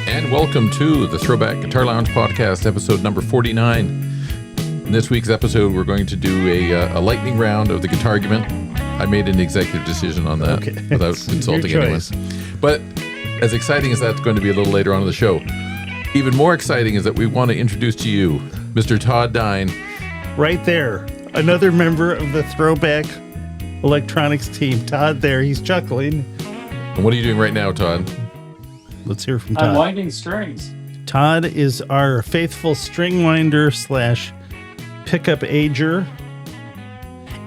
And welcome to the ThroBak Guitar Lounge Podcast, episode number 49. In this week's episode, we're going to do a lightning round of the Guitargument. I made an executive decision on that without consulting anyone. But as exciting as that's going to be a little later on in the show, even more exciting is that we want to introduce to you Mr. Todd Dhyne. Right there. Another member of the ThroBak Electronics team. Todd there. He's chuckling. And what are you doing right now, Todd? Let's hear from Todd. I'm winding strings. Todd is our faithful string winder / pickup ager,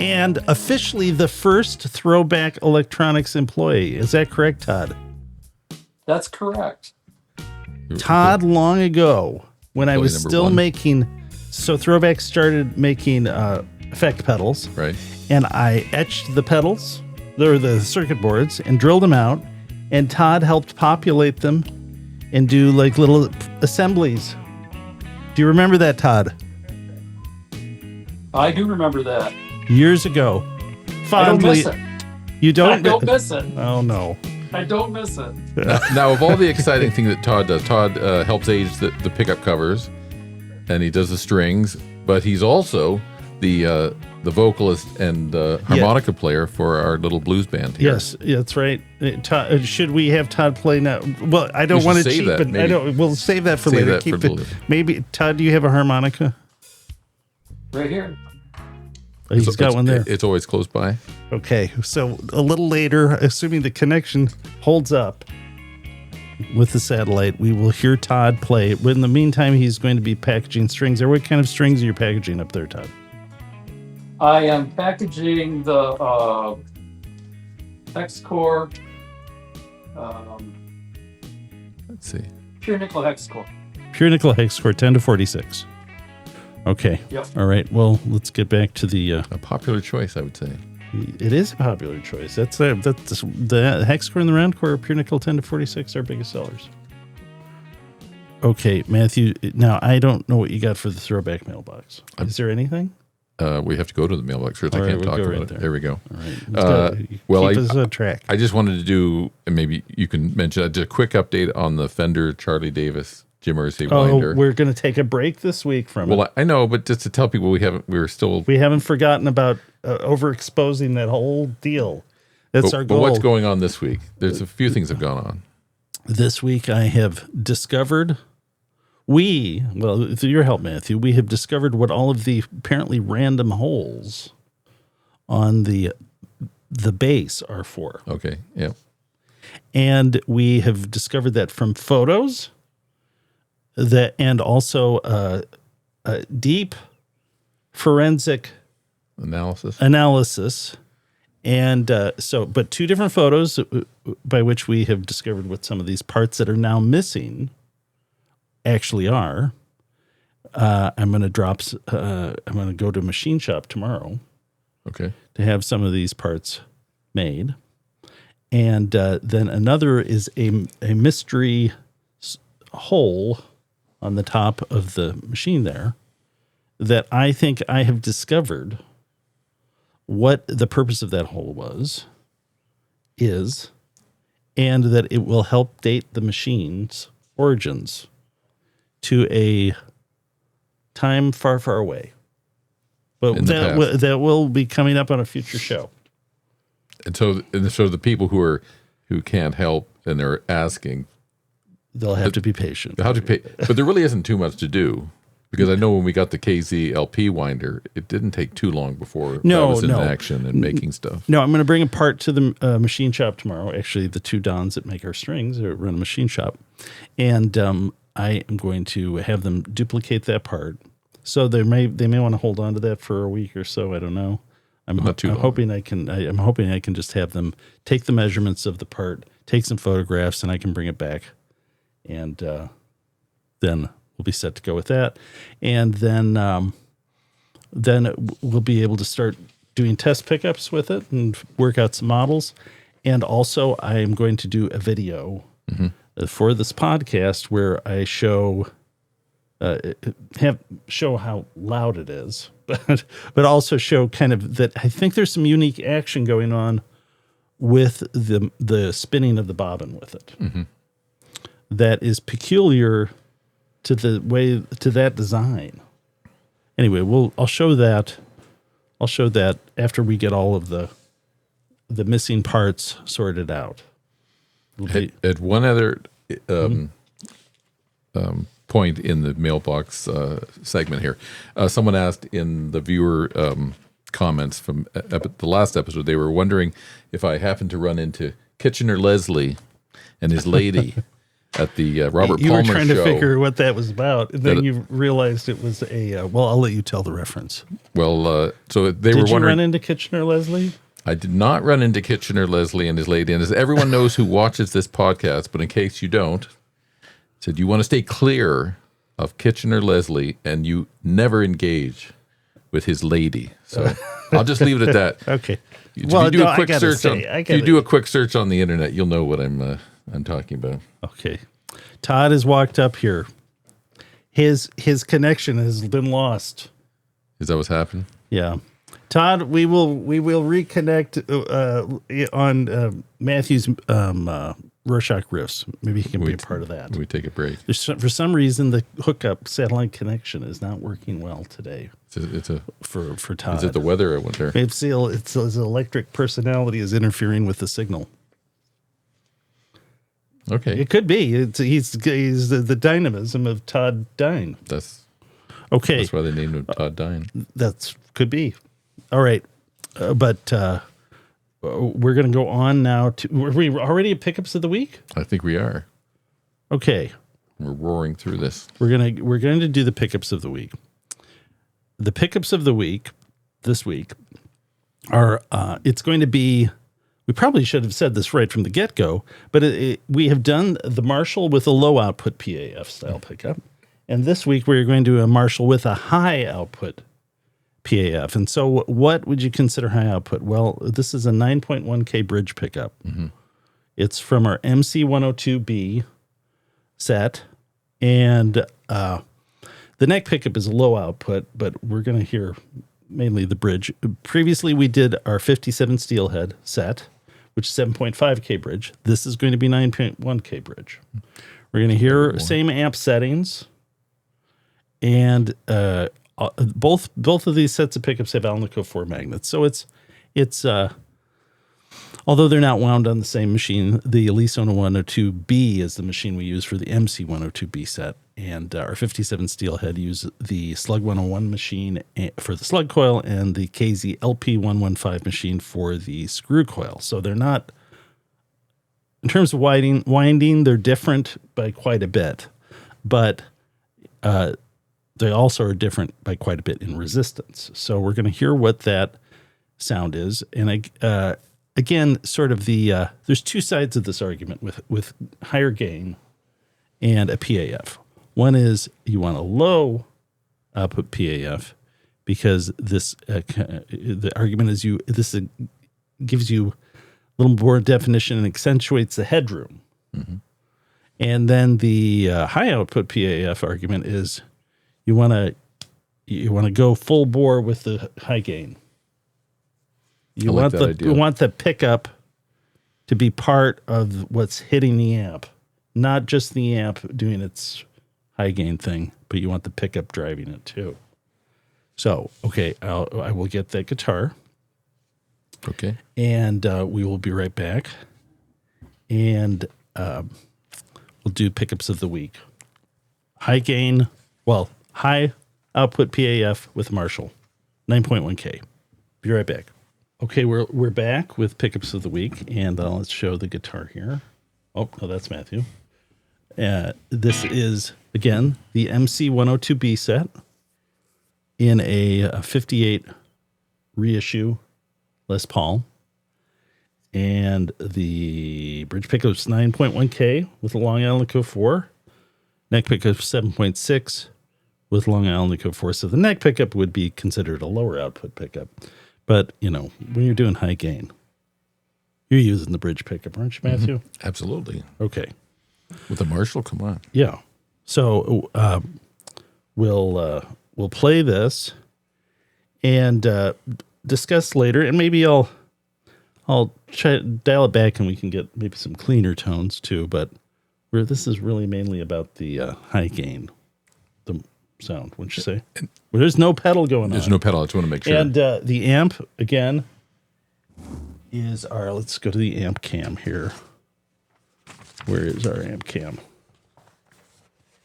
and officially the first ThroBak Electronics employee. Is that correct, Todd? That's correct. Todd, long ago, when I was still making, so ThroBak started making effect pedals. Right. And I etched the pedals, or the circuit boards, and drilled them out. And Todd helped populate them and do like little assemblies. Do you remember that, Todd? I do remember that. Years ago. Fondly. I don't miss it. You don't? I don't miss it. Oh, no. I don't miss it. Now, of all the exciting thing that Todd does, Todd helps age the pickup covers, and he does the strings, but he's also the vocalist and harmonica player for our little blues band here. Yes, that's right. Todd, should we have Todd play now? Well, I don't want to cheapen. We'll save that for later. Maybe, Todd, do you have a harmonica? Right here. He's got one there. It's always close by. Okay, so a little later, assuming the connection holds up with the satellite, we will hear Todd play. In the meantime, he's going to be packaging strings. What kind of strings are you packaging up there, Todd? I am packaging the hex core. Let's see. Pure nickel hex core. Pure nickel hex core, 10 to 46. Okay. Yep. All right. Well, let's get back to the... a popular choice, I would say. It is a popular choice. That's the hex core and the round core, pure nickel 10 to 46, are biggest sellers. Okay, Matthew. Now, I don't know what you got for the ThroBak mailbox. Is there anything? We have to go to the mailbox first. I can't talk about it. There we go. All right. Keep us on track. I just wanted to do, and maybe you can mention, a quick update on the Fender Charlie Davis Jim Irsay winder. We're going to take a break this week from it. Well, I know, but just to tell people, we haven't forgotten about overexposing that whole deal. That's our goal. But what's going on this week? There's a few things that have gone on. This week I have discovered... through your help, Matthew, we have discovered what all of the apparently random holes on the bass are for. Okay, yeah. And we have discovered that from photos, and also a deep forensic analysis. And but two different photos by which we have discovered what some of these parts that are now missing actually are. I'm going to go to a machine shop tomorrow. Okay. To have some of these parts made. And then another is a mystery hole on the top of the machine there that I think I have discovered what the purpose of that hole is, and that it will help date the machine's origins to a time far, far away. But that will be coming up on a future show. And so the people who can't help and they're asking, they'll have to be patient. But there really isn't too much to do, because I know when we got the KZ LP winder, it didn't take too long before that was in action and making stuff. No, I'm going to bring a part to the machine shop tomorrow. Actually, the two Dons that make our strings run a machine shop, and I am going to have them duplicate that part. So they may want to hold on to that for a week or so. I don't know. I'm hoping I can just have them take the measurements of the part, take some photographs, and I can bring it back, and then we'll be set to go with that. And then we'll be able to start doing test pickups with it and work out some models. And also, I am going to do a video for this podcast where I show how loud it is, but also show kind of that I think there's some unique action going on with the spinning of the bobbin with it. that is peculiar to that design. Anyway, I'll show that. I'll show that after we get all of the missing parts sorted out. At one other point in the mailbox segment here, someone asked in the viewer comments from the last episode, they were wondering if I happened to run into Kitchener Leslie and his lady at the Robert Palmer show. You were trying to figure what that was about, and then you realized it was well, I'll let you tell the reference. Well, so they were wondering. Did you run into Kitchener Leslie? I did not run into Kitchener Leslie and his lady. And as everyone knows who watches this podcast, but in case you don't, said you want to stay clear of Kitchener Leslie and you never engage with his lady. So I'll just leave it at that. Okay. If you do a quick search on the internet, you'll know what I'm talking about. Okay. Todd has walked up here. His connection has been lost. Is that what's happening? Yeah. Todd, we will reconnect on Matthew's Rorschach Riffs. Maybe he can be a part of that. We take a break. For some reason, the hookup satellite connection is not working well today. For Todd. Is it the weather? I wonder. It's his electric personality is interfering with the signal. Okay, it could be. He's the dynamism of Todd Dhyne. That's okay. That's why they named him Todd Dhyne. That's could be. All right, but we're going to go on now to. Were we already at pickups of the week? I think we are. Okay, we're roaring through this. We're going to do the pickups of the week. The pickups of the week this week are. It's going to be. We probably should have said this right from the get-go, but we have done the Marshall with a low output P.A.F. style pickup, and this week we're going to do a Marshall with a high output P.A.F. And so what would you consider high output? Well, this is a 9.1K bridge pickup. Mm-hmm. It's from our MC-102B set, and the neck pickup is a low output, but we're going to hear mainly the bridge. Previously, we did our 57 SteelHead set, which is 7.5K bridge. This is going to be 9.1K bridge. We're going to hear same amp settings, and both of these sets of pickups have Alnico 4 magnets. So it's although they're not wound on the same machine, the Elise 102B is the machine we use for the MC-102B set. And our 57 SteelHead uses the Slug 101 machine for the slug coil and the KZ LP 115 machine for the screw coil. So they're not, in terms of winding, they're different by quite a bit. But they also are different by quite a bit in resistance. So we're going to hear what that sound is. And again, sort of there's two sides of this argument with higher gain and a P.A.F. One is you want a low output P.A.F. because the argument is this gives you a little more definition and accentuates the headroom. Mm-hmm. And then the high output P.A.F. argument is you want to go full bore with the high gain. You want the pickup to be part of what's hitting the amp, not just the amp doing its high gain thing, but you want the pickup driving it too. So, okay, I will get that guitar. Okay. And we will be right back. And we'll do pickups of the week. High output P.A.F. with Marshall, 9.1K. Be right back. Okay, we're back with pickups of the week, and let's show the guitar here. Oh, no, that's Matthew. This is, again, the MC-102B set in a 58 reissue Les Paul. And the bridge pickup is 9.1K with a Long Island Alnico 4. Neck pickup 7.6 with Long Island Alnico 4. So the neck pickup would be considered a lower output pickup. But, when you're doing high gain, you're using the bridge pickup, aren't you, Matthew? Mm-hmm. Absolutely. Okay. With a Marshall, come on. Yeah. So we'll play this and discuss later, and maybe I'll try to dial it back and we can get maybe some cleaner tones too. But where this is really mainly about the high gain, the sound, wouldn't you say? Well, there's no pedal going on. There's no pedal. I just want to make sure. And the amp, again, is our, let's go to the amp cam here. Where is our amp cam?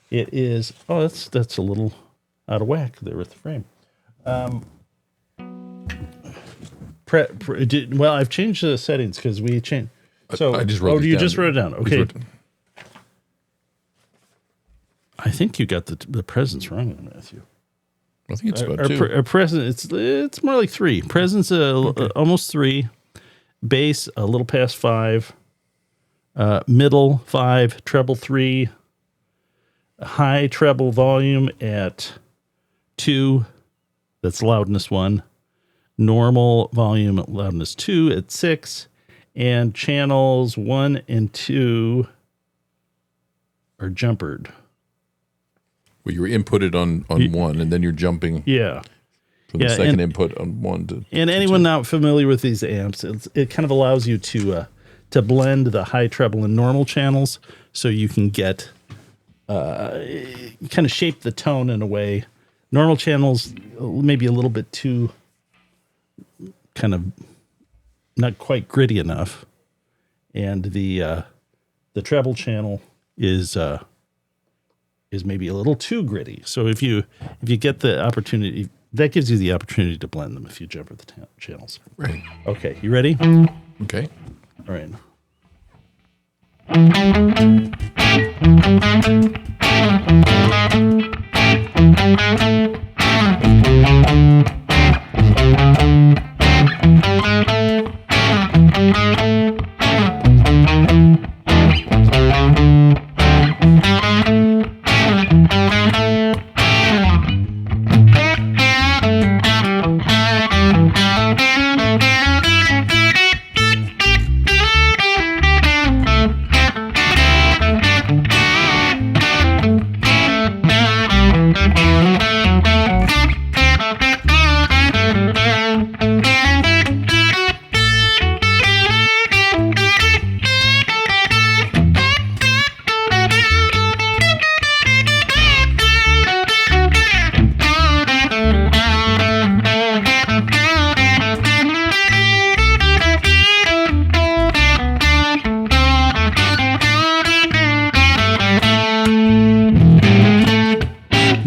It is, oh, that's a little out of whack there with the frame. Well, I've changed the settings because we changed. So, I just wrote you just wrote it down. Okay. I I think you got the presence wrong, Matthew. think it's about 2. Our presence, it's more like 3. Presence, almost 3. Bass, a little past 5. Middle, 5. Treble, 3. High treble volume at 2. That's loudness 1. Normal volume loudness 2 at 6. And channels 1 and 2 are jumpered. Well, you were inputted on 1, and then you're jumping from the second input on 1 to. And anyone not familiar with these amps, it kind of allows you to blend the high treble and normal channels, so you can get kind of shape the tone in a way. Normal channels maybe a little bit too kind of not quite gritty enough, and the treble channel is maybe a little too gritty. So if you get the opportunity, that gives you the opportunity to blend them if you jumper the channels. Right. Okay, you ready? Okay. All right.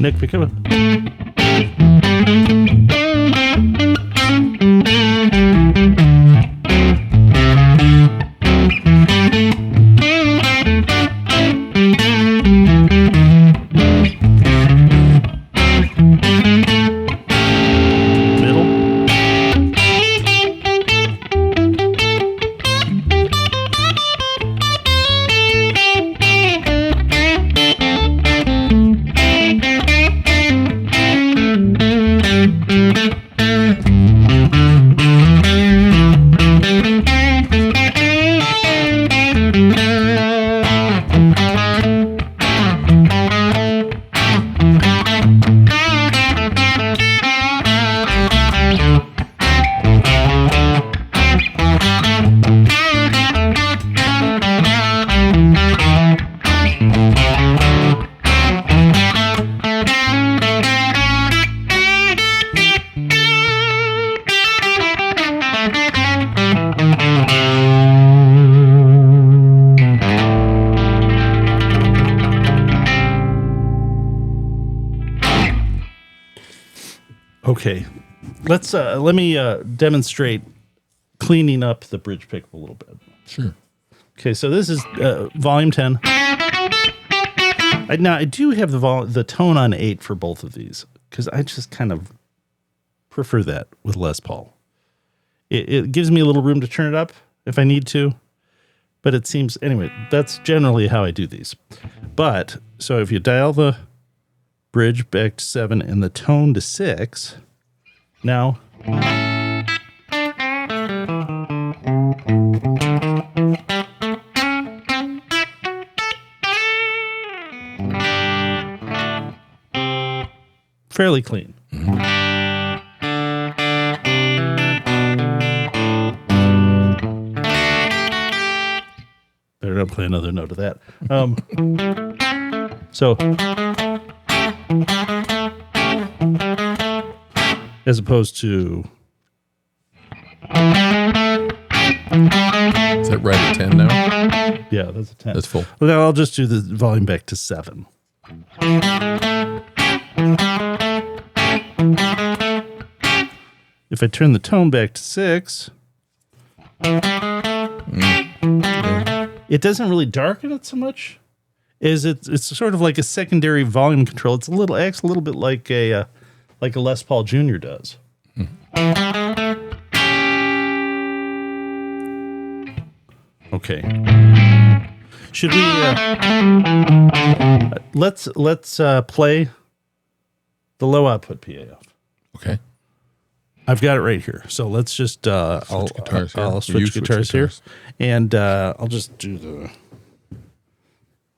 Nick, pick it up. Okay, let me demonstrate cleaning up the bridge pickup a little bit. Sure. Okay, so this is volume 10. Now I do have the tone on 8 for both of these because I just kind of prefer that with Les Paul. It gives me a little room to turn it up if I need to, but it seems anyway. That's generally how I do these. But so if you dial the bridge back to 7 and the tone to 6. Now, fairly clean. There, I'm play another note of that. So, as opposed to... Is that right at 10 now? Yeah, that's a 10. That's full. Well, now I'll just do the volume back to 7. If I turn the tone back to 6, it doesn't really darken it so much. It's sort of like a secondary volume control. Acts a little bit like a Les Paul Jr. does. Okay. Should we let's play the low output P.A.F. Okay. I've got it right here. So let's just I'll switch guitars here, and I'll just do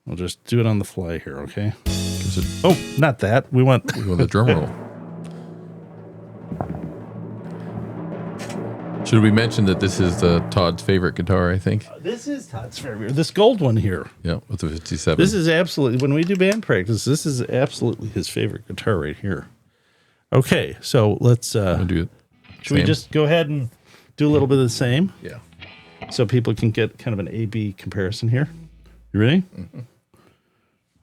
it on the fly here. Okay. Oh, not that. We want the drum roll. Should we mention that this is Todd's favorite guitar, I think? This is Todd's favorite. This gold one here. Yeah, with the 57. This is absolutely, when we do band practice, this is absolutely his favorite guitar right here. Okay, so let's... do it. Should we just go ahead and do a little bit of the same? Yeah. So people can get kind of an A-B comparison here. You ready? Mm-hmm.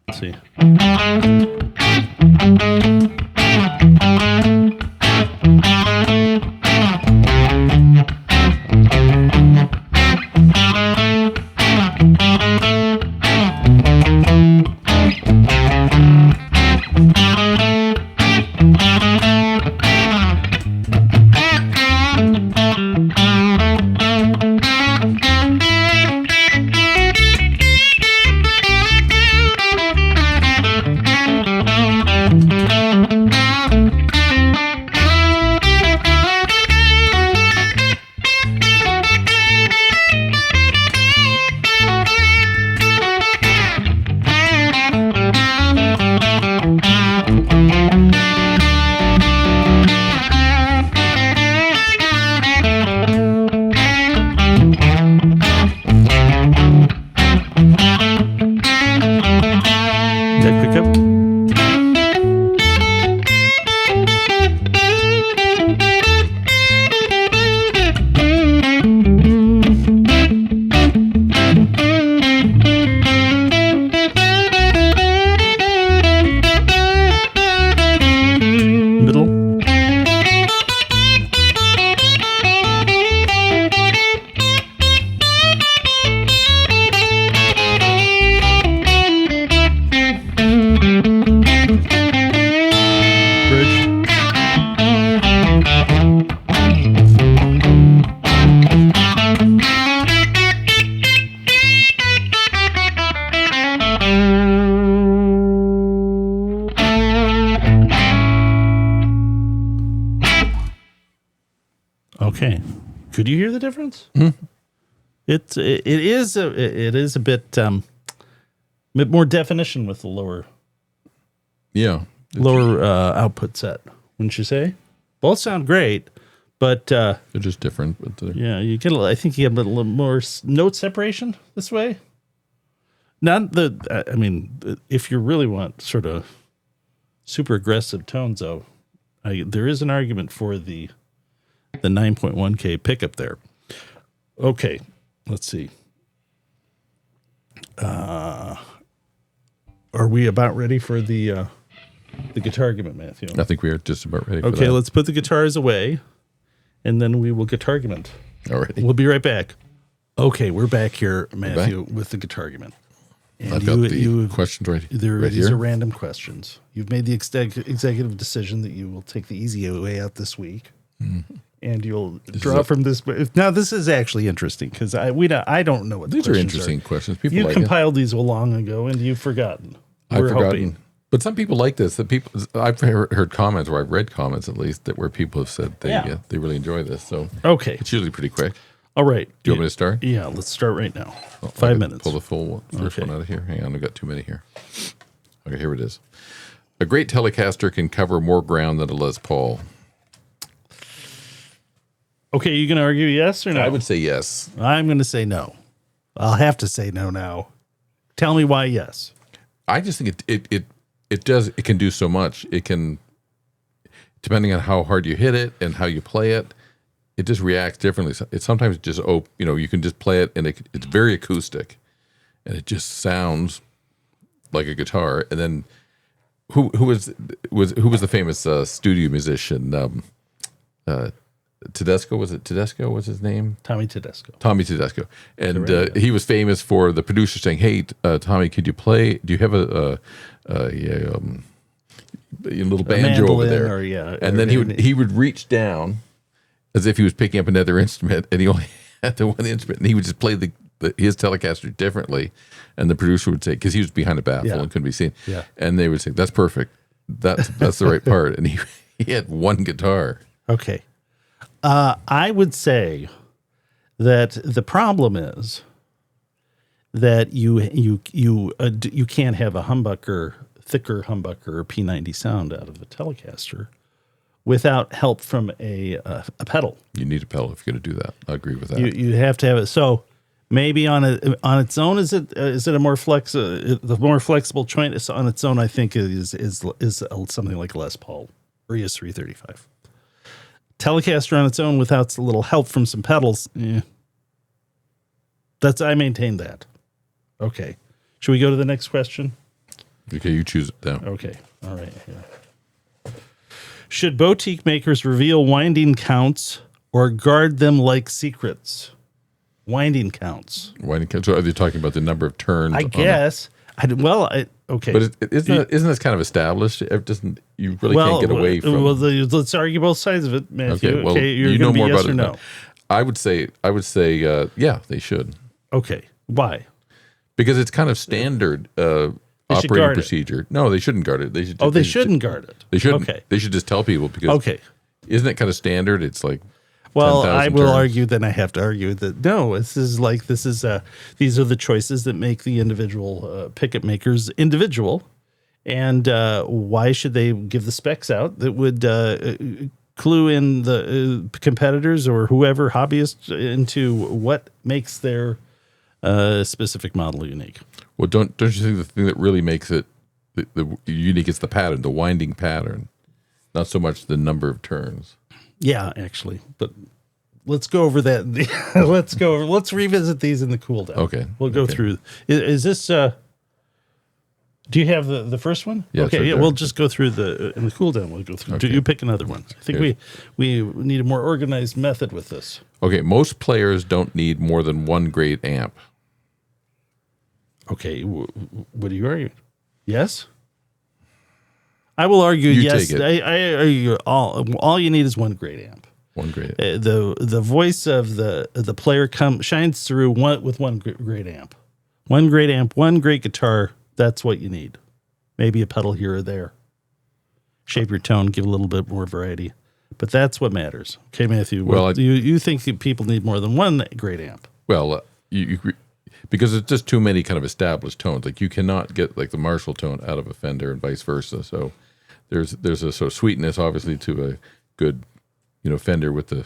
Let's see. Okay. Could you hear the difference? Mm-hmm. It is a bit more definition with the lower output set, wouldn't you say? Both sound great, but they're just different. But you get I think you get a little more note separation this way. Not the I mean, if you really want sort of super aggressive tones, though, there is an argument for the 9.1K pickup there. Okay, let's see. Are we about ready for the Guitargument, Matthew? I think we are just about ready for that. Okay, let's put the guitars away, and then we will Guitargument. Alrighty. We'll be right back. Okay, we're back here, Matthew, with the Guitargument. And I've got the questions right here. These are random questions. You've made the executive decision that you will take the easy way out this week. Mm-hmm. And you'll draw from this. Now, this is actually interesting because I don't know what these are interesting questions. People you compiled these long ago, and you've forgotten. I've forgotten. But some people like this. I've heard comments, or I've read comments at least, where people have said they really enjoy this. So it's usually pretty quick. All right. Do you want me to start? Yeah, let's start right now. 5 minutes. Pull the first one out of here. Hang on, I've got too many here. Okay, here it is. A great Telecaster can cover more ground than a Les Paul. Okay, you going to argue yes or no? I would say yes. I'm going to say no. I'll have to say no now. Tell me why yes. I just think it can do so much. It can, depending on how hard you hit it and how you play it, it just reacts differently. It sometimes just you can just play it and it's very acoustic, and it just sounds like a guitar. And then who was the famous studio musician? Tedesco, was it Tedesco? Was his name? Tommy Tedesco. Tommy Tedesco, and he was famous for the producer saying, "Hey, Tommy, could you play? Do you have a little banjo over there?" And then he would reach down as if he was picking up another instrument, and he only had the one instrument, and he would just play his Telecaster differently, and the producer would say, because he was behind a baffle and couldn't be seen, and they would say, "That's perfect. That's the right part," and he had one guitar. Okay. I would say that the problem is that you can't have a thicker humbucker or P90 sound out of a Telecaster without help from a pedal. You need a pedal if you're going to do that. I agree with that. You have to have it. So maybe on its own, is it a more the more flexible joint on its own? I think is something like Les Paul or ES335. Telecaster on its own without a little help from some pedals. I maintain that. Okay. Should we go to the next question? Okay, you choose it down. Okay. All right. Yeah. Should boutique makers reveal winding counts or guard them like secrets? Winding counts. Winding counts. So are they talking about the number of turns? I guess. Okay. But isn't this kind of established? It doesn't. You really can't get away from. Well, let's argue both sides of it, Matthew. Okay. Well, you're going to be yes or no? I would say, yeah, they should. Okay. Why? Because it's kind of standard operating procedure. No, they shouldn't guard it. They should. They shouldn't guard it. They shouldn't. Okay. They should just tell people because. Okay. Isn't it kind of standard? It's like. Well, I will argue. Then I have to argue that no. These are the choices that make the individual picket makers individual, and why should they give the specs out that would clue in the competitors or whoever hobbyists into what makes their specific model unique? Well, don't you think the thing that really makes it the unique is the pattern, the winding pattern, not so much the number of turns. Yeah, actually, but let's go over that. Let's revisit these in the cool down. Okay, we'll go through. Is this? Do you have the first one? Yeah. Okay. Right yeah, there. we'll just go through in the cool down. We'll go through. Okay. You pick another one. I think we need a more organized method with this. Okay. Most players don't need more than one grade amp. Okay. What do you argue? Yes. I will argue yes. I argue all you need is one great amp. One great amp. The voice of the player shines through with one great amp. One great amp, one great guitar. That's what you need. Maybe a pedal here or there. Shape your tone, give a little bit more variety. But that's what matters. Okay, Matthew. Well, you think people need more than one great amp? Well, because it's just too many kind of established tones. Like you cannot get like the Marshall tone out of a Fender and vice versa. So there's a sort of sweetness, obviously, to a good, Fender with the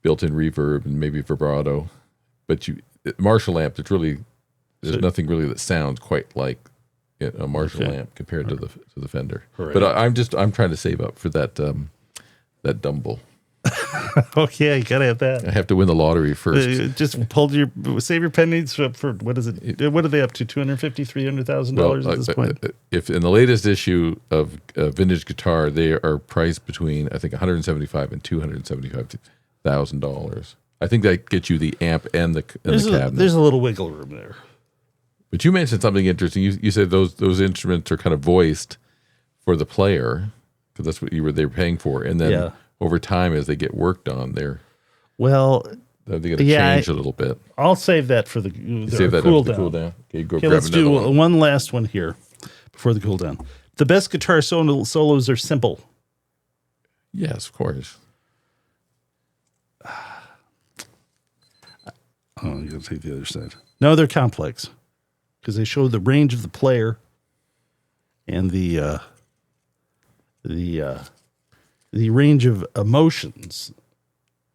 built-in reverb and maybe vibrato. But Marshall amp, there's nothing really that sounds quite like a Marshall amp compared to the Fender. Right. But I'm trying to save up for that Dumble. Okay, you gotta have that. I have to win the lottery first. Just save your pennies for what is it? What are they up to? $250,000-$300,000 at this point. If in the latest issue of Vintage Guitar, they are priced between I think $175,000 and $275,000. I think that gets you the amp and the cabinet. There's a little wiggle room there. But you mentioned something interesting. You said those instruments are kind of voiced for the player because that's what they were paying for, and then over time as they get worked on, they're going to change a little bit. I'll save that for the cool down. Okay, let's do one last one here before the cool down. The best guitar solos are simple. Yes, of course. Oh, you gotta take the other side. No, they're complex because they show the range of the player and the range of emotions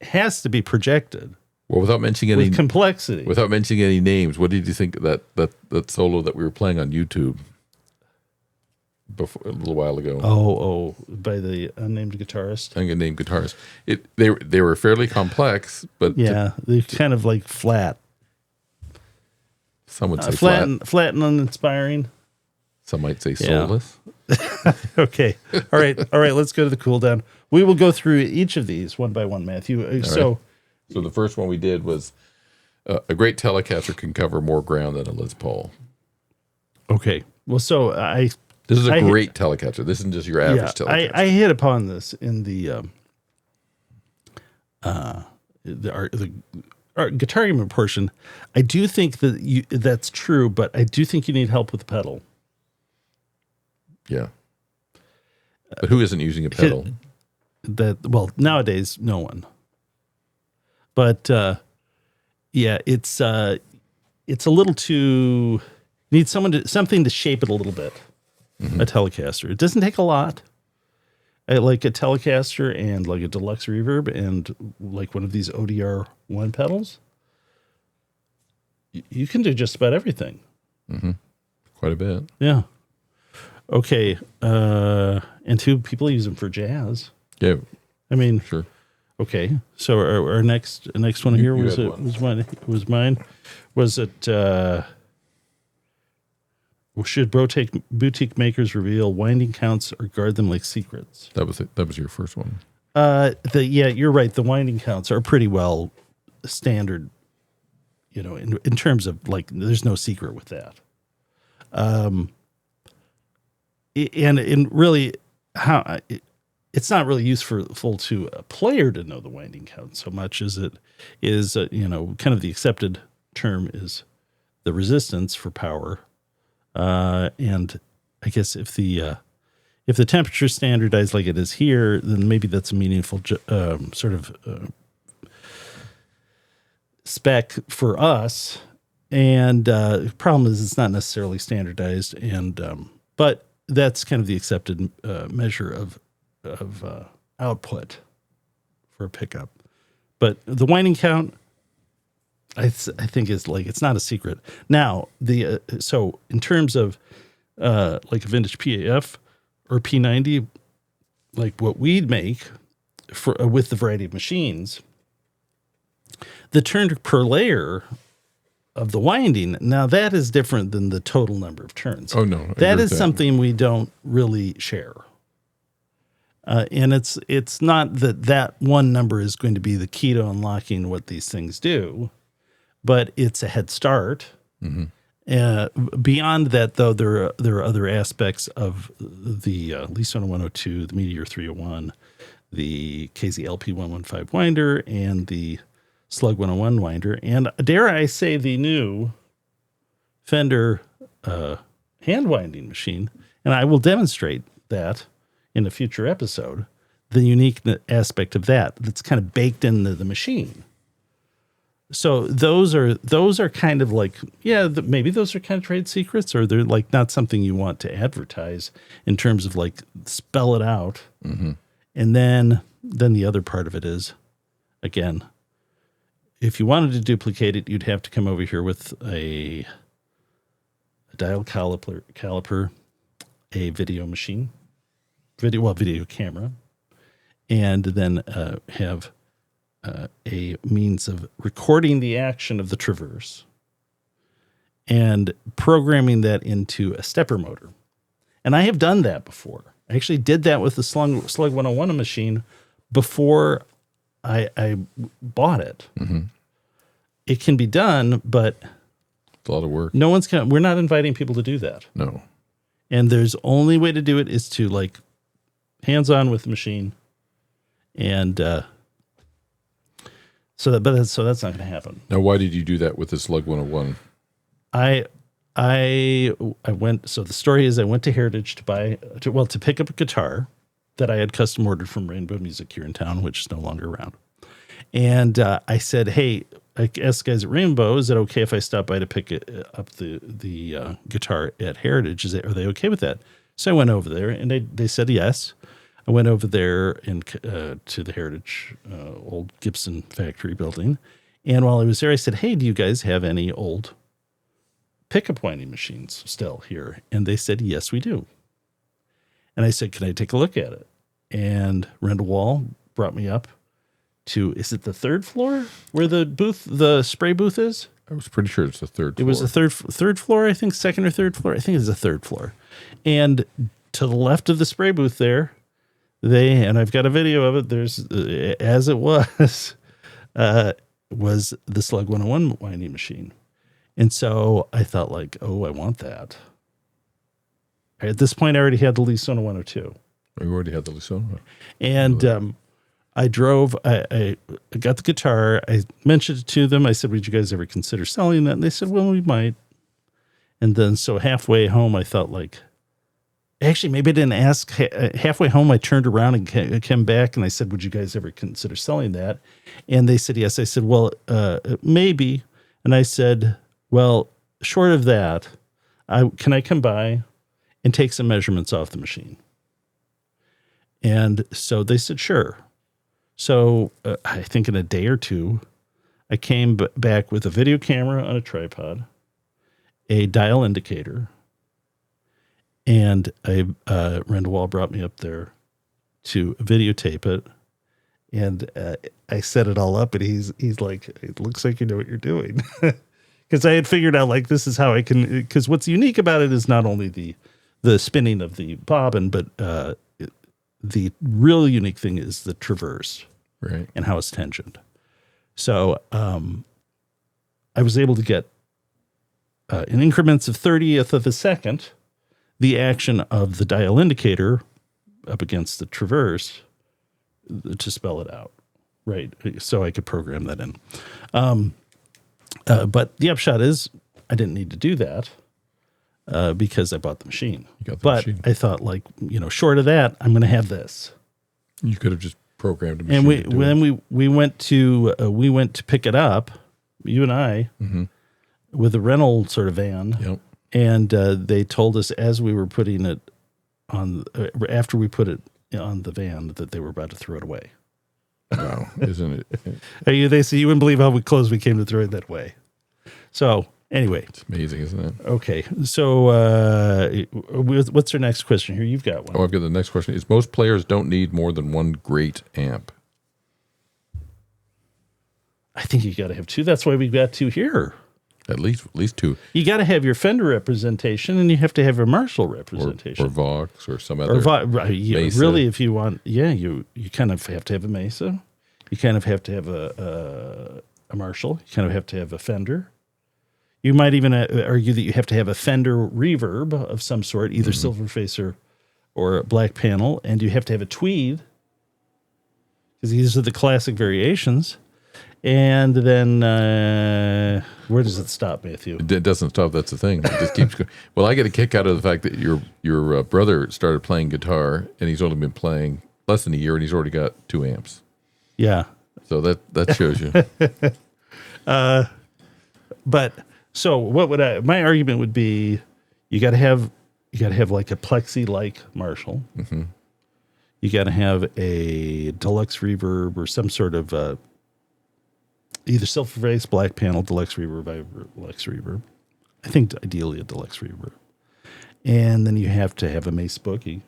has to be projected Well, without mentioning any complexity. without mentioning any names, what did you think of that solo that we were playing on YouTube before a little while ago? Oh, by the unnamed guitarist. Unnamed guitarist. They were fairly complex, but Yeah, they're kind of like flat. Some would say flat and uninspiring. Some might say soulless. Okay. All right. Let's go to the cool down. We will go through each of these one by one, Matthew. So the first one we did was a great Telecaster can cover more ground than a Les Paul. Okay. Well, this is a great Telecaster. This isn't just your average Telecaster. I hit upon this in the Guitargument portion. I do think that's true, but I do think you need help with the pedal. Yeah. But who isn't using a pedal? Nowadays, no one. But it's a little too. You need something to shape it a little bit. Mm-hmm. A Telecaster. It doesn't take a lot. Like a Telecaster and like a deluxe reverb and like one of these ODR one pedals. You can do just about everything. Mm-hmm. Quite a bit. Yeah. Okay. And two people use them for jazz. Yeah. I mean, sure. Okay. So our next one here was mine. Was it should boutique makers reveal winding counts or guard them like secrets? That was your first one. You're right. The winding counts are pretty well standard, in terms of like there's no secret with that. And really, it's not really useful to a player to know the winding count so much as it is, kind of the accepted term is the resistance for power. And I guess if the temperature is standardized like it is here, then maybe that's a meaningful sort of spec for us. And the problem is it's not necessarily standardized, but that's kind of the accepted measure of output for a pickup. But the winding count, I think is like, it's not a secret. Now, so in terms of like a vintage P.A.F. or P90, like what we'd make for with the variety of machines, the turn per layer of the winding, now that is different than the total number of turns. Oh, no. That is something we don't really share. And it's not that one number is going to be the key to unlocking what these things do, but it's a head start. Mm-hmm. Beyond that, though, there are other aspects of the Lisa 102, the Meteor 301, the KZLP 115 winder, and the Slug 101 winder, and dare I say the new Fender hand winding machine, and I will demonstrate that in a future episode, the unique aspect of that's kind of baked into the machine. So those are kind of like, maybe those are kind of trade secrets, or they're like not something you want to advertise in terms of like spell it out. Mm-hmm. And then the other part of it is, again, if you wanted to duplicate it, you'd have to come over here with a dial caliper, a video machine, video camera, and then have a means of recording the action of the traverse and programming that into a stepper motor. And I have done that before. I actually did that with the Slug 101 machine before I bought it. Mm-hmm. It can be done, but it's a lot of work. We're not inviting people to do that. No. And there's only way to do it is to like hands-on with the machine. And so that's not going to happen. Now, why did you do that with the Slug 101? I went. So the story is, I went to Heritage to pick up a guitar that I had custom ordered from Rainbow Music here in town, which is no longer around. And I said, "Hey, I asked the guys at Rainbow, is it okay if I stop by to pick up the guitar at Heritage? Are they okay with that?" So I went over there, and they said yes. I went over there and to the Heritage old Gibson factory building, And while I was there, I said, hey, do you guys have any old pickup winding machines still here? And they said, yes, we do. And I said, can I take a look at it? And Rendell Wall brought me up to, is it the third floor where the spray booth is? I was pretty sure it's the third floor. It was the third floor, I think, second or third floor. I think it's the third floor. And to the left of the spray booth there, and I've got a video of it, there's, as it was the Slug 101 winding machine. And so I thought like, oh, I want that. At this point, I already had the Lisona 102. You already had the Lisona. And I drove, I got the guitar. I mentioned it to them. I said, would you guys ever consider selling that? And they said, well, we might. And then so halfway home, I thought like, actually, maybe I didn't ask. Halfway home, I turned around and came back and I said, would you guys ever consider selling that? And they said, yes. I said, well, maybe. And I said, well, short of that, can I come by and take some measurements off the machine? And so they said, sure. So I think in a day or two, I came back with a video camera on a tripod, a dial indicator, and Rendell Wall brought me up there to videotape it. And I set it all up, and he's like, it looks like you know what you're doing. Because I had figured out, like, this is how I can, because what's unique about it is not only the spinning of the bobbin, but the real unique thing is the traverse, right, and how it's tensioned. So I was able to get in increments of 30th of a second the action of the dial indicator up against the traverse to spell it out, right? So I could program that in. But the upshot is I didn't need to do that. Because I bought the machine. You got the machine. I thought, like, short of that, I'm going to have this. You could have just programmed a machine. And we went to pick it up, you and I, with a rental sort of van. Yep. And they told us as we were putting it on, after we put it on the van, that they were about to throw it away. Wow, isn't it? They say you wouldn't believe how close we came to throwing that away. So. Anyway. It's amazing, isn't it? Okay. So what's our next question here? You've got one. Oh, I've got the next question. Is most players don't need more than one great amp? I think you got to have two. That's why we've got two here. At least two. You got to have your Fender representation, and you have to have your Marshall representation. Or Vox or some other. Really, if you want, you kind of have to have a Mesa. You kind of have to have a Marshall. You kind of have to have a Fender. You might even argue that you have to have a Fender reverb of some sort, either Silverface or Black Panel, and you have to have a Tweed, because these are the classic variations. And then where does it stop, Matthew? It doesn't stop. That's the thing. It just keeps going. Well, I get a kick out of the fact that your brother started playing guitar, and he's only been playing less than a year, and he's already got 2 amps. Yeah. So that shows you. But so what would my argument would be? You got to have like a plexi-like Marshall. Mm-hmm. You got to have a deluxe reverb or some sort of either Silverface, Black Panel, deluxe reverb. I think ideally a deluxe reverb. And then you have to have a Mace Boogie.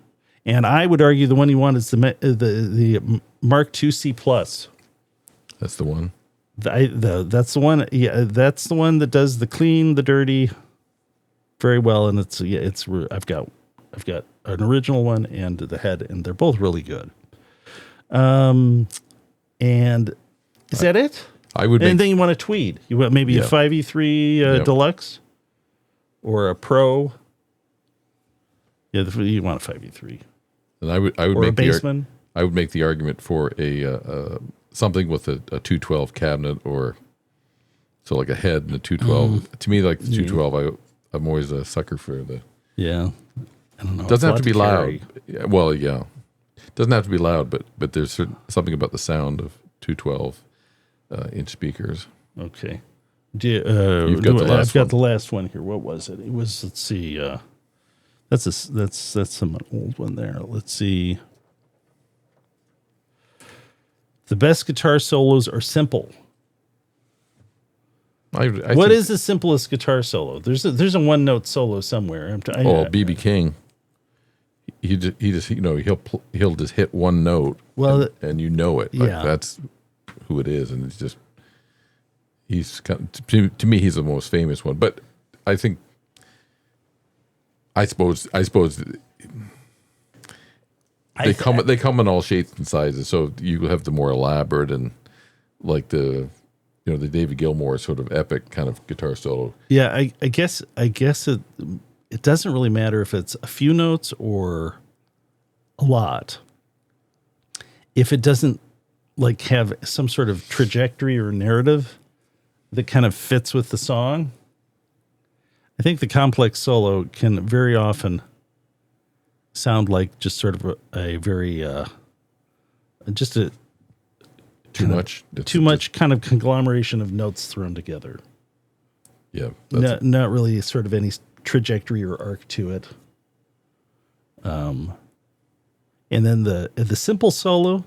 And I would argue the one you want is the Mark II C+. That's the one. That's the one. Yeah, that's the one that does the clean, the dirty, very well. And I've got an original one and the head, and they're both really good. And is that it? And then you want a Tweed. You want maybe a 5E3 Deluxe or a Pro. Yeah, you want a 5E3. And I would or make a Bassman. I would make the argument for a something with a 212 cabinet, or so like a head and a 212. To me, like the 212, I'm always a sucker for the. Yeah, I don't know. It doesn't have to be loud. Well, yeah, it doesn't have to be loud, but there's something about the sound of 212 inch speakers. Okay. You've got the last I've got the last one here. What was it? It was, let's see. That's some old one there. Let's see. The best guitar solos are simple. What is the simplest guitar solo? There's a one note solo somewhere. B.B. King. He just he'll just hit one note. Well, and you know it. Like, that's who it is, and it's just he's kind of, to me he's the most famous one. But I suppose they come in all shapes and sizes. So you have the more elaborate and like the David Gilmour sort of epic kind of guitar solo. Yeah, I guess it doesn't really matter if it's a few notes or a lot. If it doesn't like have some sort of trajectory or narrative that kind of fits with the song, I think the complex solo can very often sound like just sort of a very too much kind of conglomeration of notes thrown together. Yeah, not really sort of any trajectory or arc to it. And then the simple solo,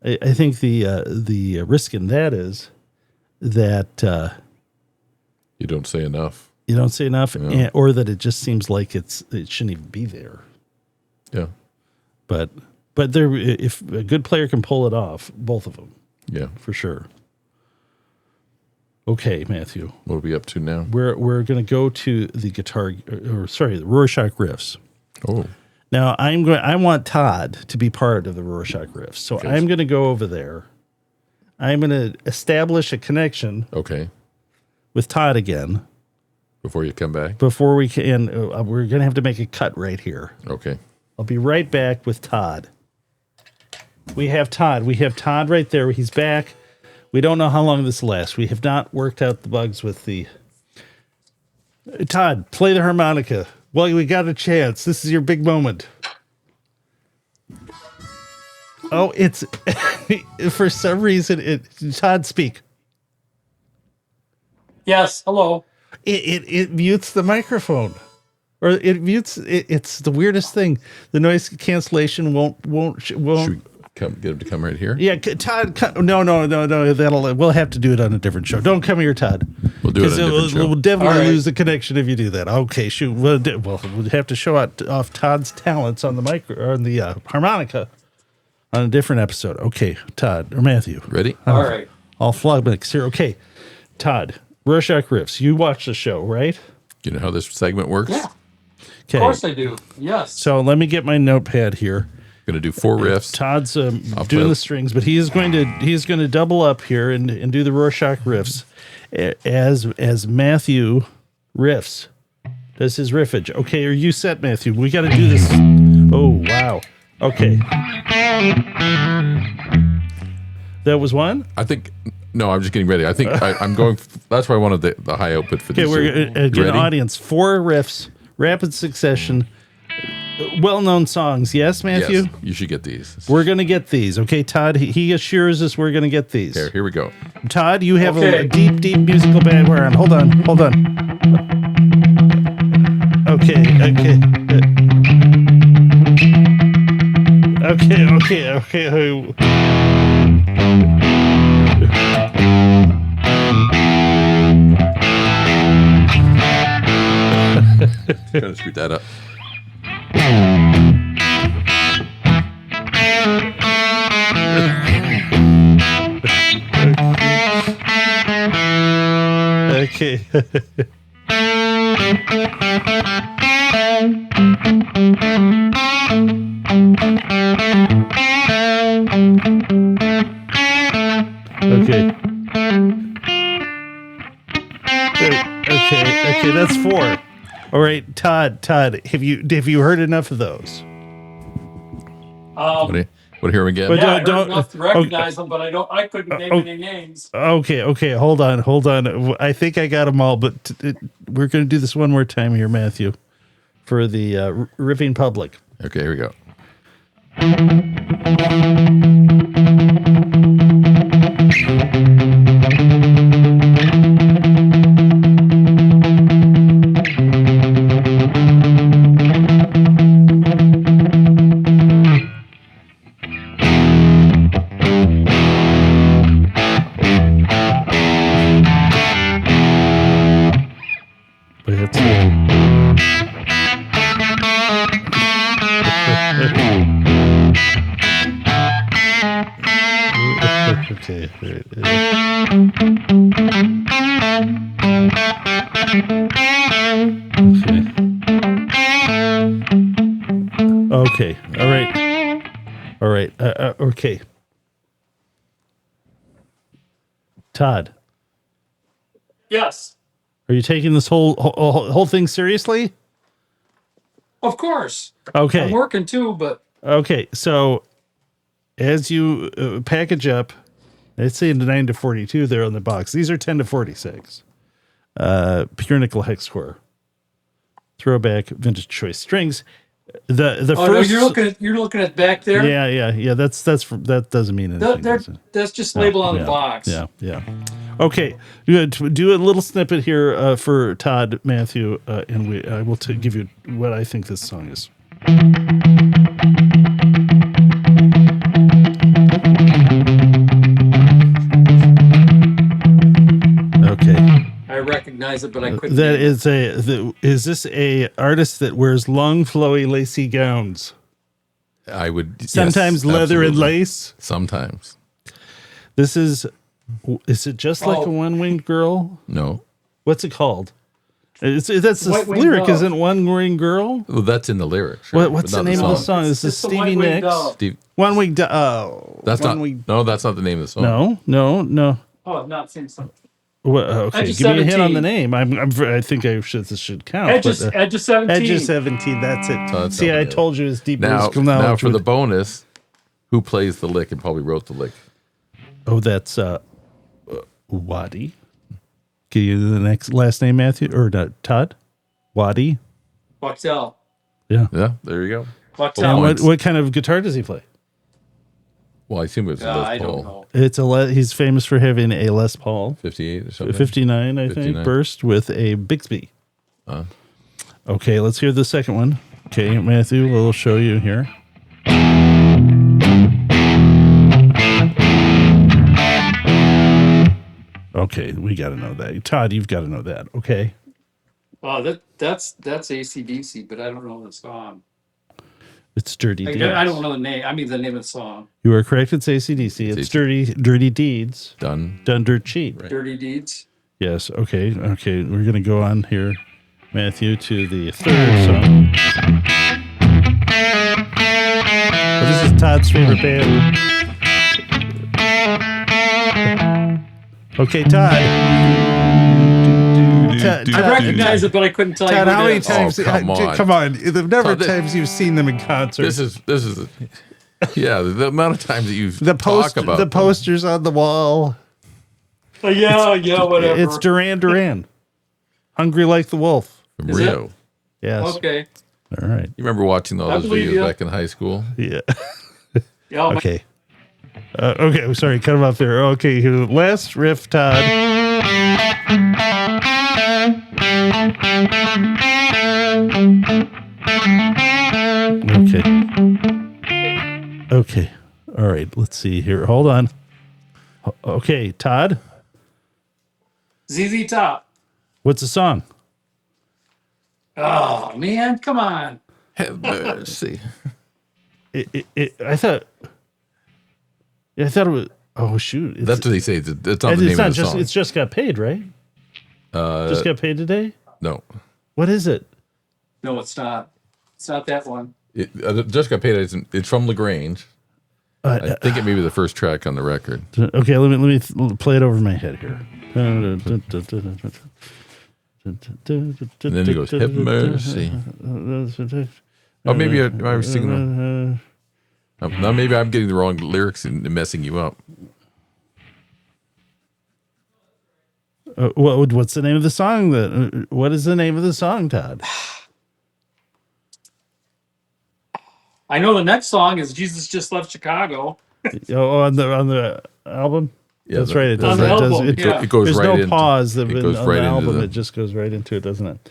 I think the risk in that is that you don't say enough. You don't say enough, or that it just seems like it shouldn't even be there. Yeah, but there, if a good player can pull it off, both of them. Yeah, for sure. Okay, Matthew. What are we up to now? We're going to go to the the Rorschach Riffs. Oh. Now I want Todd to be part of the Rorschach Riffs. So okay. I'm going to go over there. I'm going to establish a connection. Okay. With Todd again. Before you come back? Before we can, we're going to have to make a cut right here. Okay. I'll be right back with Todd. We have Todd right there. He's back. We don't know how long this lasts. We have not worked out the bugs with the... Todd, play the harmonica. Well, we got a chance. This is your big moment. Oh, it's... for some reason, Todd, speak. Yes, hello. It mutes the microphone. Or it mutes... It's the weirdest thing. The noise cancellation won't Should we get him to come right here? Yeah, Todd. No. We'll have to do it on a different show. Don't come here, Todd. We'll do it on a different show. We'll definitely lose the connection if you do that. Okay, shoot. We'll have to show off Todd's talents on the harmonica on a different episode. Okay, Todd or Matthew. Ready? All right. I'll flog mix here. Okay, Todd. Rorschach Riffs. You watch the show, right? You know how this segment works? Yeah. Okay. Of course I do. Yes. So let me get my notepad here. Going to do 4 riffs. Todd's doing the strings, but he's going to double up here and do the Rorschach riffs as Matthew riffs does his riffage. Okay, are you set, Matthew? We got to do this. Oh wow. Okay. That was one? I think. No, I'm just getting ready. I think I'm going. That's why I wanted the high output for this. Okay, we're going to audience 4 riffs, rapid succession. Well-known songs, yes, Matthew? Yes, you should get these. We're going to get these. Okay, Todd, he assures us we're going to get these. Here we go. Todd, you have a deep musical background. Hold on. Okay. Gotta screw that up. Okay. Okay, that's 4. All right, Todd, have you heard enough of those? Want to hear them again? But I heard enough to recognize them, but I couldn't name any names. Okay, hold on. I think I got them all, but we're going to do this one more time here, Matthew, for the riffing public. Okay, here we go. Okay. Okay. All right. All right. Okay. Todd, Yes, are you taking this whole thing seriously? of course. Okay. I'm working too, but Okay. So, as you package up, let's say the 9 to 42 there on the box. These are 10 to 46. Pure nickel hex core. ThroBak vintage choice strings. The oh first no, you're looking at back there. yeah. that doesn't mean anything. does it? That's just labeled on Yeah, the box. Yeah. Okay, do a little snippet here for Todd, Matthew, and I will give you what I think this song is. Okay. I recognize it, but I couldn't. That name is is this a artist that wears long, flowy, lacy gowns? I would Sometimes yes, leather and absolutely. lace. Sometimes. This is it just like a one-winged girl? No. What's it called? That's the White-winged lyric, dove. isn't one-winged girl? Well, that's in the lyrics. Right? What's but the not name of the song. song? This is It's the Stevie White-winged Nicks. dove. Steve, One-winged dove. Oh, that's not. one-winged- No, that's not the name of the song. No. Oh, I've not seen something. Well, okay, Edge of give me a hint on 17. the name. I think this should count. Edge but, of 17. Edge of 17. That's it. So that's See, I something told you it's deep Now, musical now knowledge. for the bonus, who plays the lick and probably wrote the lick? Oh, that's Waddy. Give you the last name, Matthew or Todd? Waddy. Quail. Yeah. Yeah, there you go. Quail. And what kind of guitar does he play? Well, I assume it was a Les I Paul. don't know. It's he's famous for having a Les Paul 58 or something. 59, I think, 59. burst with a Bixby. Okay, let's hear the second one. Okay, Matthew, we'll show you here. Okay, we got to know that. Todd, you've got to know that. Okay. That's AC/DC, but I don't know the song. It's Dirty Deeds. I don't know the name. I mean the name of the song. You are correct. It's AC/DC. It's Dirty Deeds. Done. Done dirt cheap. Right. Dirty Deeds. Yes. Okay. We're going to go on here, Matthew, to the third song. Well, this is Todd's favorite band. Okay, Todd. I recognize it, but I couldn't tell you. Todd, Who how it many is. times? Oh, come on. Come on. The number of Todd, times you've seen them in concert. This is yeah, the amount of times that you've the talked about the them. posters on the wall. Yeah, whatever. It's Duran. Hungry Like the Wolf. from Is Rio. it? Yes. Okay. All right. You remember watching all I those believe videos you. back in high school? Yeah. Yeah. Okay. Okay. I'm sorry. Cut him off there. Okay. Here, last riff, Todd. Okay. All right. Let's see here. Hold on. Okay, Todd. ZZ Top. What's the song? Oh man, come on. Have mercy. I thought it was. Oh shoot! That's what they say. It's not the it's name not of the just. song. It's just got paid, right? Just got paid today. No. What is it? No, it's not. It's not that one. Just got paid. It's from LaGrange. I think it may be the first track on the record. Okay, let me play it over my head here. And then it goes, have mercy. Oh, maybe I was singing them. Now maybe I'm getting the wrong lyrics and messing you up. What's the name of the song? What is the name of the song, Todd? I know the next song is Jesus Just Left Chicago. Oh, on the album. Yeah, That's right. It does. on the It does. album, It, yeah. It goes there's right no into, pause. it goes on right the into album. the, It just goes right into it, doesn't it?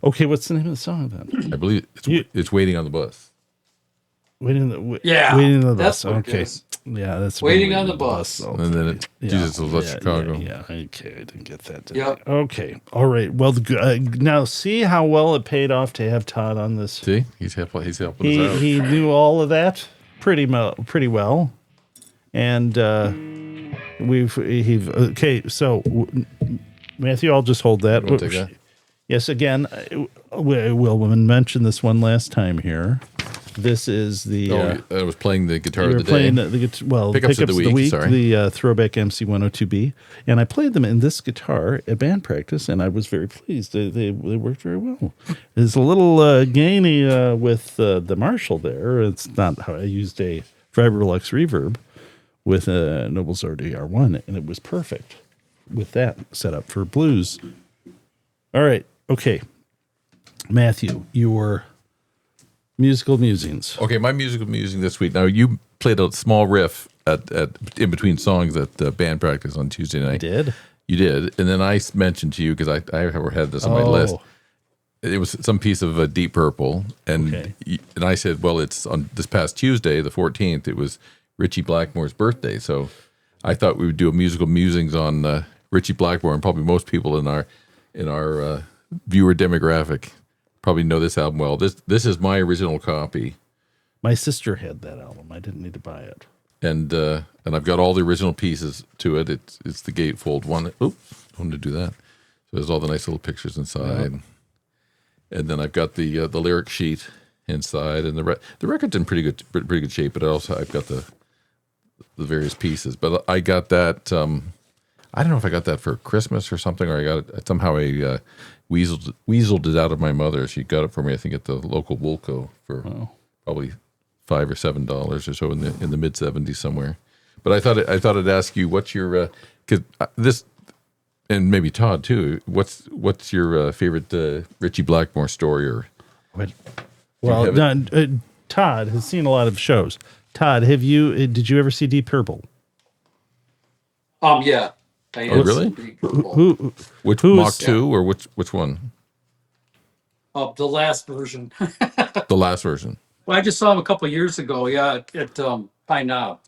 Okay, what's the name of the song then? I believe it's Waiting on the Bus. Waiting in the Yeah, Waiting in the that's bus. what it Okay. is. Yeah, that's Waiting on the bus. though. And then Jesus Left Chicago. Yeah, okay, I didn't get that. Yep. Okay, all right. Well, now see how well it paid off to have Todd on this. See, he's helping us out. He knew all of that pretty well, and okay. So Matthew, I'll just hold that. You wanna take that? Yes, again, we'll mention this one last time here. This is the. I was playing the guitar of the day. Playing the Pickups of the week, sorry. the ThroBak MC-102B, and I played them in this guitar at band practice, and I was very pleased. They worked very well. It's a little gainy with the Marshall there. It's not how I used a Vibrolux reverb with a Nobles RDR1, and it was perfect with that setup for blues. All right, okay, Matthew, your musical musings. Okay, my musical musing this week. Now, you played a small riff at in between songs at band practice on Tuesday night. Did? You did. And then I mentioned to you, because I had this on my list. It was some piece of Deep Purple. And and I said, well, it's on this past Tuesday, the 14th, it was Ritchie Blackmore's birthday. So I thought we would do a musical musings on Ritchie Blackmore, and probably most people in our viewer demographic probably know this album well. This is my original copy. My sister had that album. I didn't need to buy it. And I've got all the original pieces to it. It's the gatefold one. Oops, I wanted to do that. So there's all the nice little pictures inside. Yep. And then I've got the lyric sheet inside, and the record's in pretty good shape. But I've got the various pieces. But I got that. I don't know if I got that for Christmas or something, or I got it somehow. Weaseled it out of my mother. She got it for me, I think, at the local Woolco for probably $5 or $7 or so in the mid 70s somewhere. But I thought I'd ask you, what's your this, and maybe Todd too. What's your favorite Ritchie Blackmore story? Or well, Todd has seen a lot of shows. Todd, did you ever see Deep Purple? Yeah. Oh, really? Which Mach 2 or which one? The last version. The last version. Well, I just saw him a couple of years ago. Yeah, at Pine Knob.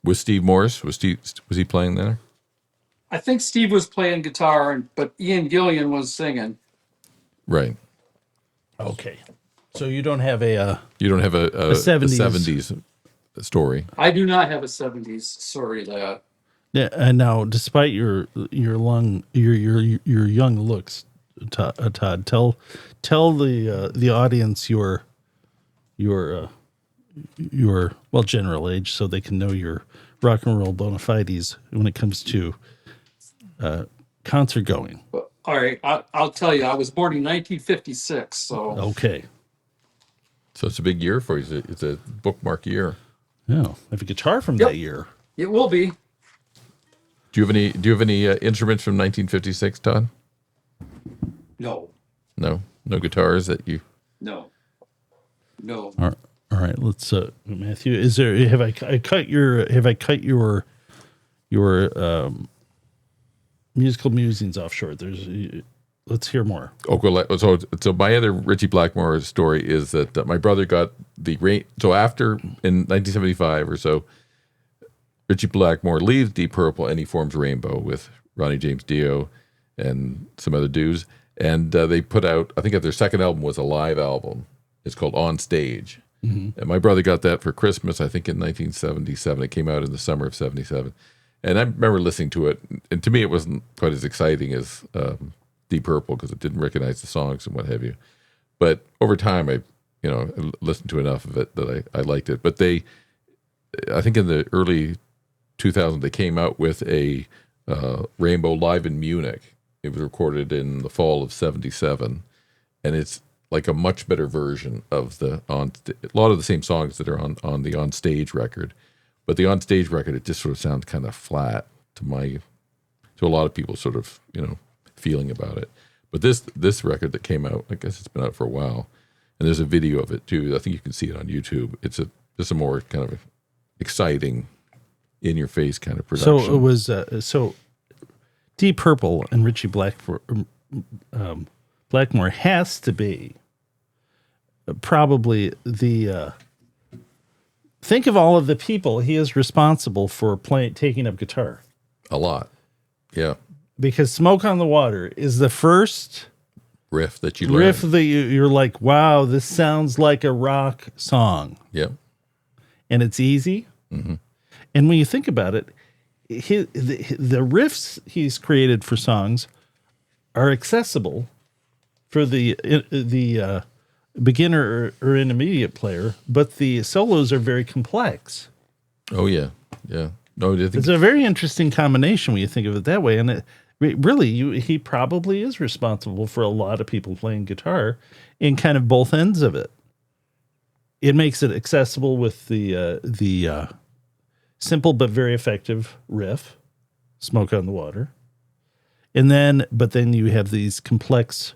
With Steve Morris? Was he playing there? I think Steve was playing guitar, but Ian Gillian was singing. Right. Okay. So you don't have a 70s story. I do not have a 70s story that. Yeah, and now, despite your young looks, Todd, tell the audience your general age, so they can know your rock and roll bona fides when it comes to concert going. All right, I'll tell you. I was born in 1956, so okay. So it's a big year for you. It's a bookmark year. Yeah, I have a guitar from that year. It will be. Do you have any instruments from 1956, Todd? No. No guitars that you. No. All right. Let's Matthew. Have I cut your musical musings off short? Let's hear more. Oh, well, so my other Ritchie Blackmore story is that my brother got so after in 1975 or so, Ritchie Blackmore leaves Deep Purple and he forms Rainbow with Ronnie James Dio and some other dudes. And they put out, I think their second album was a live album. It's called On Stage. Mm-hmm. And my brother got that for Christmas, I think in 1977. It came out in the summer of 77. And I remember listening to it. And to me, it wasn't quite as exciting as Deep Purple because it didn't recognize the songs and what have you. But over time, I listened to enough of it that I liked it. But I think in the early 2000, they came out with a Rainbow live in Munich. It was recorded in the fall of 77, and it's like a much better version of a lot of the same songs that are on the On Stage record. But the On Stage record, it just sort of sounds kind of flat to a lot of people sort of, feeling about it. But this record that came out, I guess it's been out for a while, and there's a video of it too. I think you can see it on YouTube. It's just a more kind of exciting, in your face kind of production. So it was Deep Purple and Ritchie Blackmore has to be probably the think of all of the people he is responsible for taking up guitar. A lot. Yeah. Because Smoke on the Water is the first Riff that you learn. riff that you're like, wow, this sounds like a rock song. Yeah. And it's easy. Mm-hmm. And when you think about it, the riffs he's created for songs are accessible for the beginner or intermediate player, but the solos are very complex. Oh, yeah. Yeah. No, I think It's a very interesting combination when you think of it that way. And he probably is responsible for a lot of people playing guitar in kind of both ends of it. It makes it accessible with the simple but very effective riff, Smoke on the Water. But then you have these complex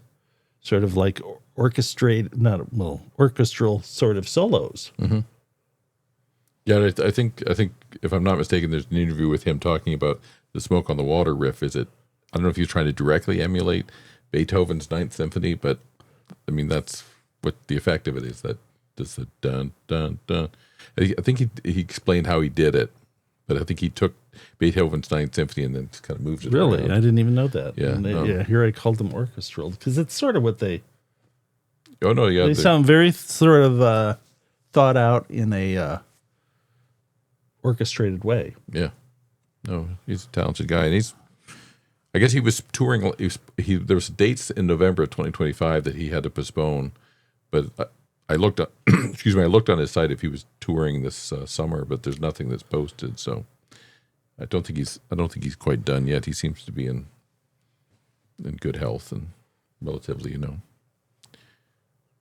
sort of like orchestral sort of solos. Mm-hmm. Yeah, I think if I'm not mistaken, there's an interview with him talking about the Smoke on the Water riff. I don't know if he's trying to directly emulate Beethoven's Ninth Symphony, but I mean that's what the effect of it is. That just a dun dun dun. I think he explained how he did it, but I think he took Beethoven's Ninth Symphony and then just kind of moved it. Really, around. I didn't even know that. Yeah, Yeah. Here I called them orchestral because it's sort of what they. Oh no, yeah, They sound very sort of thought out in a orchestrated way. Yeah, no, he's a talented guy, and I guess he was touring. There was dates in November of 2025 that he had to postpone, but I looked up. Excuse me, I looked on his site if he was touring this summer, but there's nothing that's posted. So I don't think he's quite done yet. He seems to be in good health and relatively,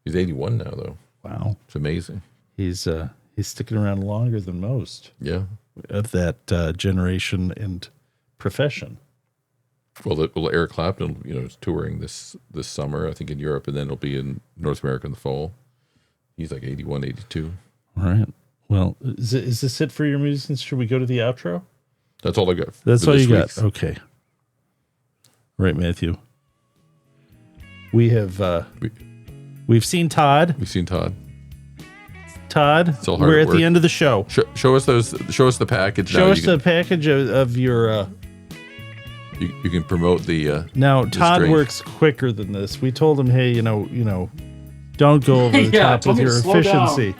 He's 81 now, though. Wow, it's amazing. He's sticking around longer than most. Yeah, of that generation and profession. Well, Eric Clapton, is touring this summer, I think, in Europe, and then it'll be in North America in the fall. He's like 81, 82. All right. Well, is this it for your musicians? Should we go to the outro? That's all I got. That's all you got. Okay. Right, Matthew. We have we've seen Todd. We've seen Todd. Todd, we're at the end of the show. Show us the package. Show us the package of your. You can promote the. Now Todd works quicker than this. We told him, hey, don't go over the top with your efficiency.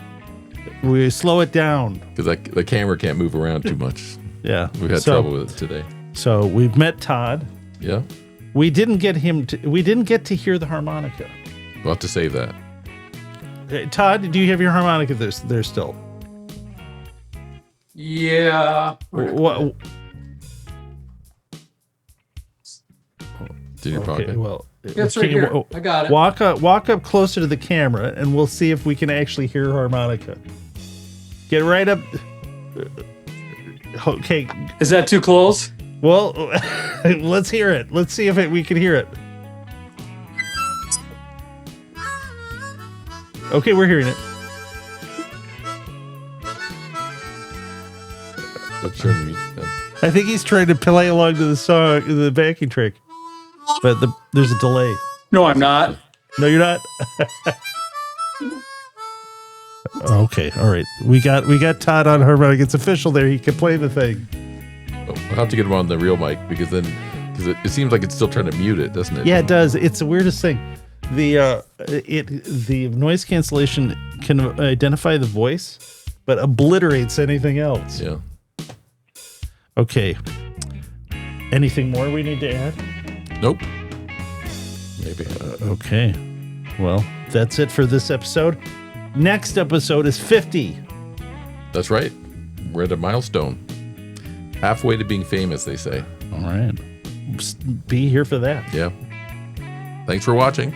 We slow it down because the camera can't move around too much. Yeah, we've had trouble with it today. So we've met Todd. Yeah, we didn't get we didn't get to hear the harmonica. We'll have to save that. Todd, do you have your harmonica there still? Yeah. What? In your pocket. Well, it's right here. I got it. Walk up closer to the camera, and we'll see if we can actually hear harmonica. Get right up. Okay. Is that too close? Well, let's hear it. Let's see if we can hear it. Okay, we're hearing it. Let's turn the music down. I think he's trying to play along to the song, the backing track, but there's a delay. No, I'm not. No, you're not. Okay, all right. We got Todd on harmonica. It's official. There, he can play the thing. We'll have to get him on the real mic because it seems like it's still trying to mute it, doesn't it? Yeah, it does. It's the weirdest thing. The noise cancellation can identify the voice, but obliterates anything else. Yeah. Okay. Anything more we need to add? Nope. Maybe. Okay. Well, that's it for this episode. Next episode is 50. That's right. We're at a milestone. Halfway to being famous, they say. All right. Be here for that. Yeah. Thanks for watching.